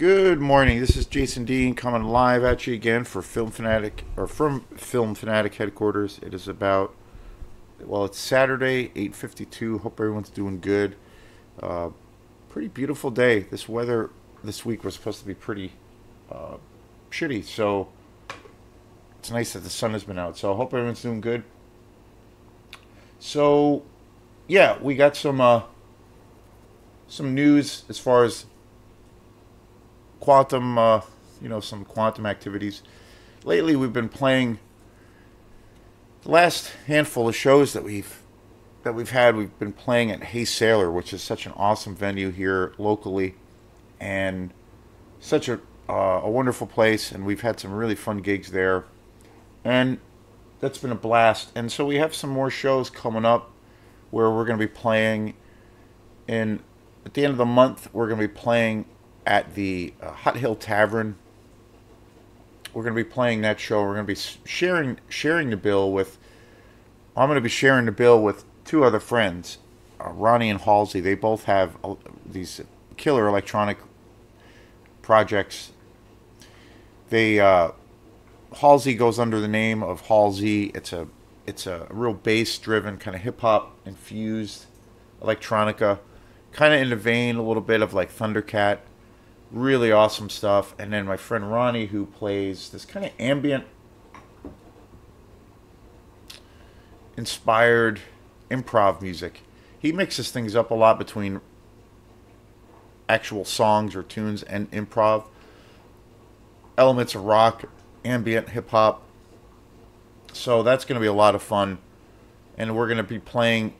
Good morning. This is Jason Dean coming live at you again for Film Fanatic or from Film Fanatic headquarters. It is about it's Saturday, 8:52. Hope everyone's doing good. Uh, Pretty beautiful day. This weather this week was supposed to be pretty uh, shitty, so it's nice that the sun has been out. So I hope everyone's doing good. So yeah, we got some news as far as quantum, some quantum activities. Lately, we've been playing the last handful of shows that we've had. We've been playing at Hey Sailor, which is such an awesome venue here locally, and such a wonderful place. And we've had some really fun gigs there, and that's been a blast. And so we have some more shows coming up where we're going to be playing in at the end of the month. We're going to be playing at the Hot Hill Tavern. We're going to be playing that show. We're going to be sharing the bill with. I'm going to be sharing the bill with two other friends, Ronnie and Halsey. They both have these killer electronic projects. They Halsey goes under the name of Halsey. It's a real bass driven kind of hip hop infused electronica, kind of in the vein a little bit of like Thundercat. Really awesome stuff. And then my friend Ronnie, who plays this kind of ambient inspired improv music. He mixes things up a lot between actual songs or tunes and improv. Elements of rock, ambient, hip hop. So that's going to be a lot of fun. And we're going to be playing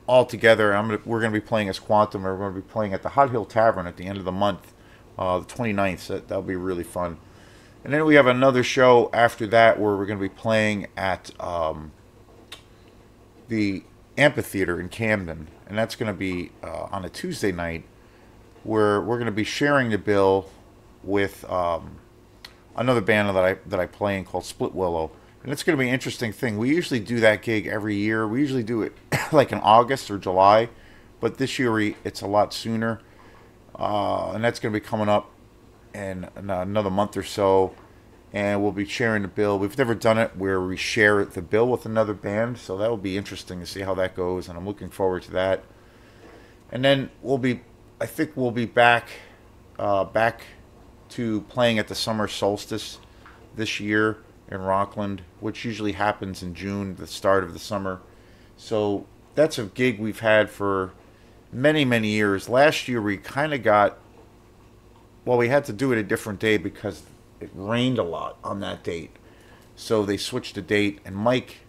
all together. We're going to be playing as Quantum. We're going to be playing at the Hot Hill Tavern at the end of the month. The 29th, so that'll be really fun. And then we have another show after that where we're going to be playing at the amphitheater in Camden. And that's going to be on a Tuesday night where we're going to be sharing the bill with another band that I play in called Split Willow. And it's going to be an interesting thing. We usually do that gig every year. We usually do it like in August or July. But this year it's a lot sooner. And that's going to be coming up in another month or so. And we'll be sharing the bill. We've never done it where we share the bill with another band. So that will be interesting to see how that goes. And I'm looking forward to that. And then I think we'll be back to playing at the summer solstice this year in Rockland, which usually happens in June, the start of the summer. So that's a gig we've had for many, many years. Last year we kind of we had to do it a different day because it rained a lot on that date. So they switched the date, and Mike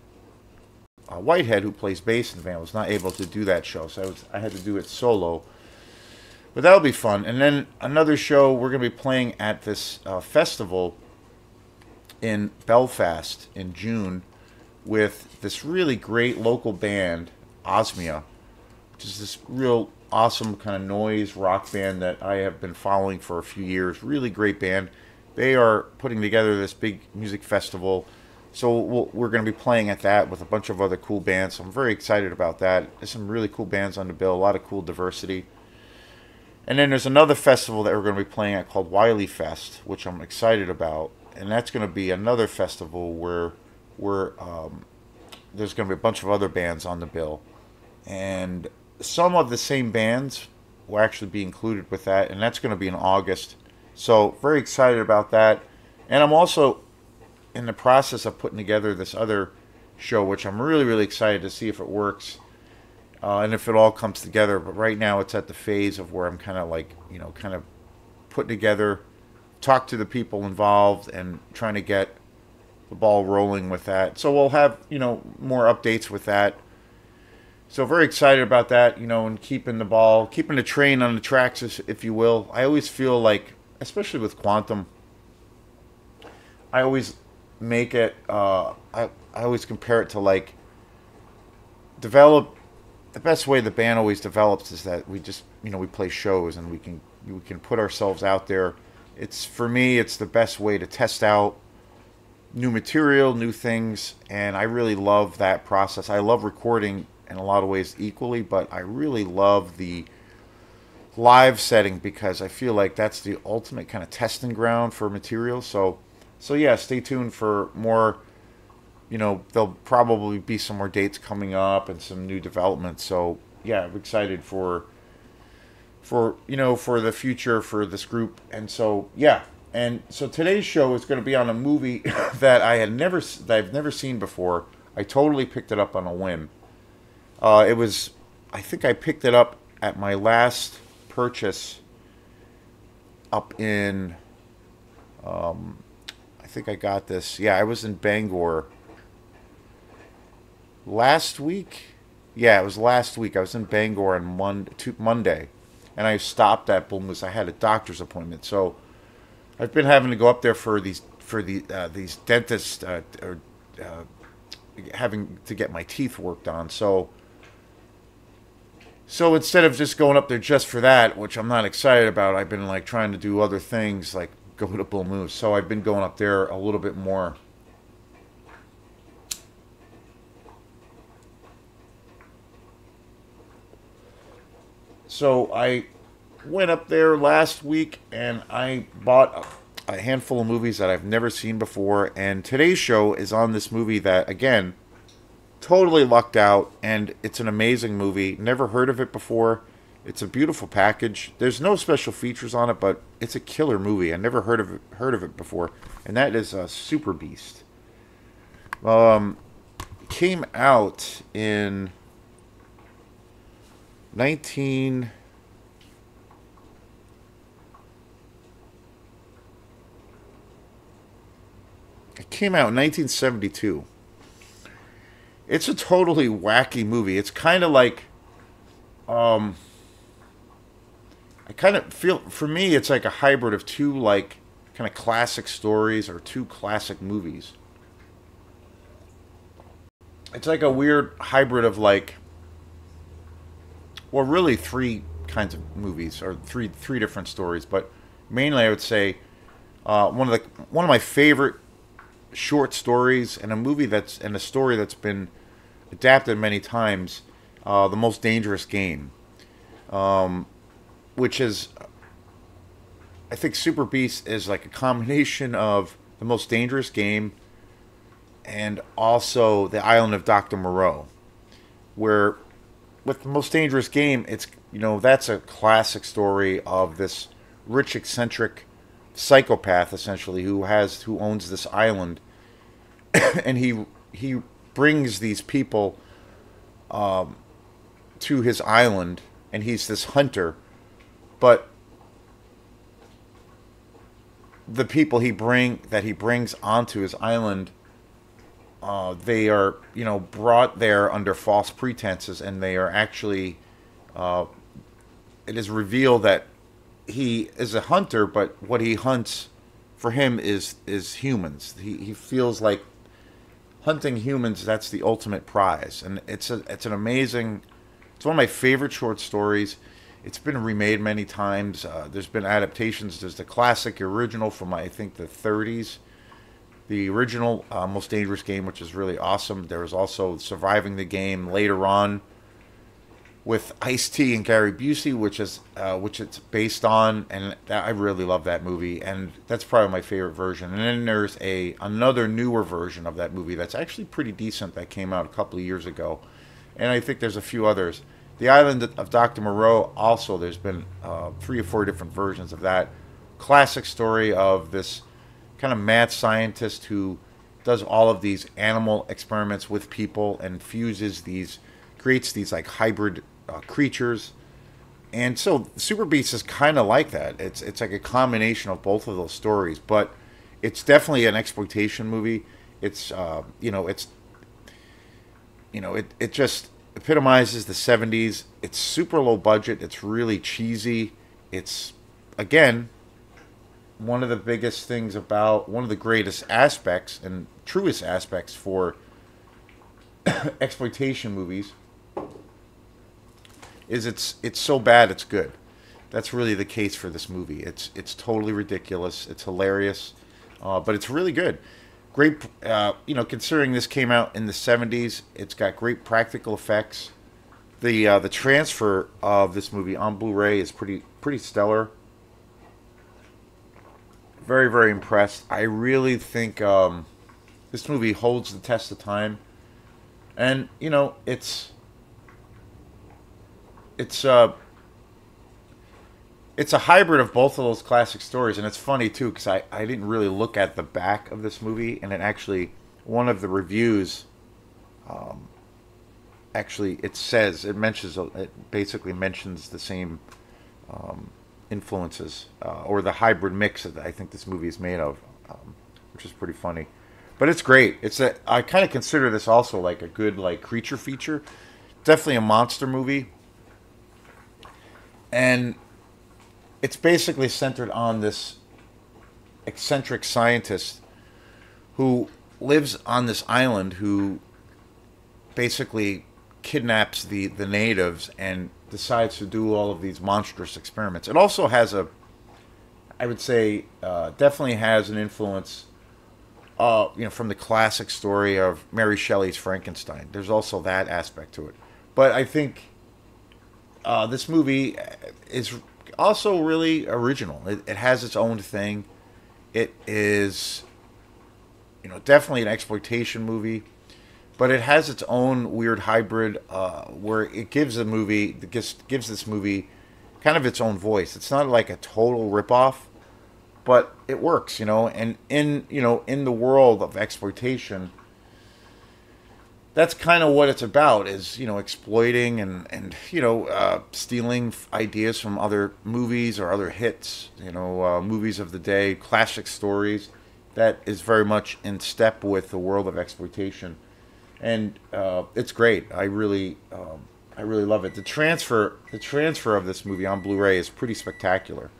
Whitehead, who plays bass in the band, was not able to do that show. So I had to do it solo. But that'll be fun. And then another show, we're going to be playing at this festival in Belfast in June with this really great local band, Osmia, which is this real awesome kind of noise rock band that I have been following for a few years. Really great band. They are putting together this big music festival. So we're going to be playing at that with a bunch of other cool bands. So I'm very excited about that. There's some really cool bands on the bill, a lot of cool diversity. And then there's another festival that we're going to be playing at called Wiley Fest, which I'm excited about. And that's going to be another festival where there's going to be a bunch of other bands on the bill. And some of the same bands will actually be included with that, and that's going to be in August. So very excited about that. And I'm also in the process of putting together this other show, which I'm really, really excited to see if it works and if it all comes together. But right now it's at the phase of where I'm kind of putting together, talk to the people involved, and trying to get the ball rolling with that. So we'll have, more updates with that. So very excited about that, and keeping the train on the tracks, if you will. I always feel like, especially with Quantum, I always make it, I always compare it to like the best way the band always develops is that we just, we play shows and we can put ourselves out there. For me, it's the best way to test out new material, new things, and I really love that process. I love recording in a lot of ways equally, but I really love the live setting because I feel like that's the ultimate kind of testing ground for material. So yeah, stay tuned for more. There'll probably be some more dates coming up and some new developments. So yeah, I'm excited for the future for this group. And so yeah, and so today's show is going to be on a movie that I've never seen before. I totally picked it up on a whim. It was, I think I picked it up at my last purchase up in, I think I got this. Yeah, I was in Bangor last week. Yeah, it was last week. I was in Bangor on Monday, and I stopped at Bull Moose. I had a doctor's appointment, so I've been having to go up there for these dentists or having to get my teeth worked on. So instead of just going up there just for that, which I'm not excited about, I've been like trying to do other things like go to Bull Moose. So I've been going up there a little bit more. So I went up there last week and I bought a handful of movies that I've never seen before. And today's show is on this movie that, again, totally lucked out, and it's an amazing movie. Never heard of it before. It's a beautiful package. There's no special features on it, but it's a killer movie. I never heard of it before, and that is Super Beast. Came out in 19. It came out in 1972. It's a totally wacky movie. It's kind of like, I kind of feel, for me, it's like a hybrid of two, like, kind of classic stories or two classic movies. It's like a weird hybrid of, like, well, really three kinds of movies, or three different stories. But mainly, I would say one of my favorite short stories, and a story that's been adapted many times, The Most Dangerous Game, which is, I think Super Beast is like a combination of The Most Dangerous Game and also The Island of Dr. Moreau, where with The Most Dangerous Game, it's, that's a classic story of this rich, eccentric psychopath, essentially, who owns this island, and he brings these people to his island, and he's this hunter, but the people he brings onto his island, they are, brought there under false pretenses, and they are actually, it is revealed that he is a hunter, but what he hunts for him is humans. He feels like hunting humans, that's the ultimate prize. And it's one of my favorite short stories. It's been remade many times. There's been adaptations. There's the classic original from, I think, the 30s. The original Most Dangerous Game, which is really awesome. There was also Surviving the Game later on with Ice-T and Gary Busey, which it's based on, and I really love that movie, and that's probably my favorite version. And then there's another newer version of that movie that's actually pretty decent that came out a couple of years ago, and I think there's a few others. The Island of Dr. Moreau, also, there's been 3 or 4 different versions of that. Classic story of this kind of mad scientist who does all of these animal experiments with people and creates these like hybrid creatures. And so Super Beast is kind of like that. It's like a combination of both of those stories, but it's definitely an exploitation movie. It's it just epitomizes the 70s. It's super low budget. It's really cheesy. It's, again, one of the greatest aspects and truest aspects for exploitation movies is it's so bad it's good. That's really the case for this movie. It's totally ridiculous. It's hilarious, but it's really good. Great, considering this came out in the 70s, it's got great practical effects. The transfer of this movie on Blu-ray is pretty stellar. Very very impressed. I really think this movie holds the test of time, and it's it's a hybrid of both of those classic stories, and it's funny too because I didn't really look at the back of this movie, and it actually one of the reviews actually it basically mentions the same influences or the hybrid mix that I think this movie is made of, which is pretty funny. But it's great. I kind of consider this also like a good like creature feature. Definitely a monster movie, and it's basically centered on this eccentric scientist who lives on this island who basically kidnaps the natives and decides to do all of these monstrous experiments. It also has I would say, definitely has an influence, from the classic story of Mary Shelley's Frankenstein. There's also that aspect to it. But I think this movie is also really original. It has its own thing. It is, definitely an exploitation movie, but it has its own weird hybrid where it gives gives this movie kind of its own voice. It's not like a total ripoff, but it works, And in the world of exploitation, that's kind of what it's about, is exploiting and stealing ideas from other movies or other hits, movies of the day, classic stories. That is very much in step with the world of exploitation, and it's great. I really love it. The transfer of this movie on Blu-ray is pretty spectacular.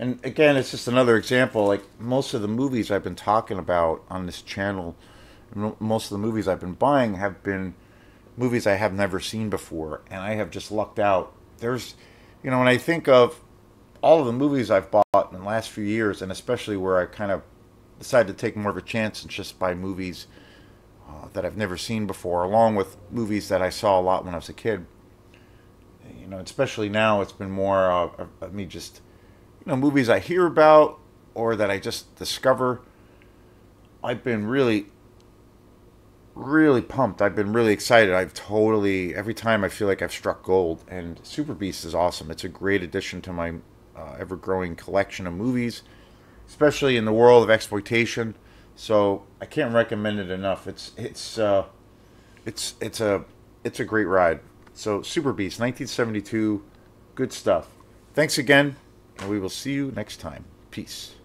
And again, it's just another example. Like most of the movies I've been talking about on this channel, most of the movies I've been buying have been movies I have never seen before, and I have just lucked out. When I think of all of the movies I've bought in the last few years, and especially where I kind of decided to take more of a chance and just buy movies that I've never seen before, along with movies that I saw a lot when I was a kid. Especially now, it's been more of me just, movies I hear about or that I just discover. I've been really pumped. I've been really excited. Every time I feel like I've struck gold, and Super Beast is awesome. It's a great addition to my ever-growing collection of movies, especially in the world of exploitation. So I can't recommend it enough. It's a great ride. So Super Beast, 1972, good stuff. Thanks again, and we will see you next time. Peace.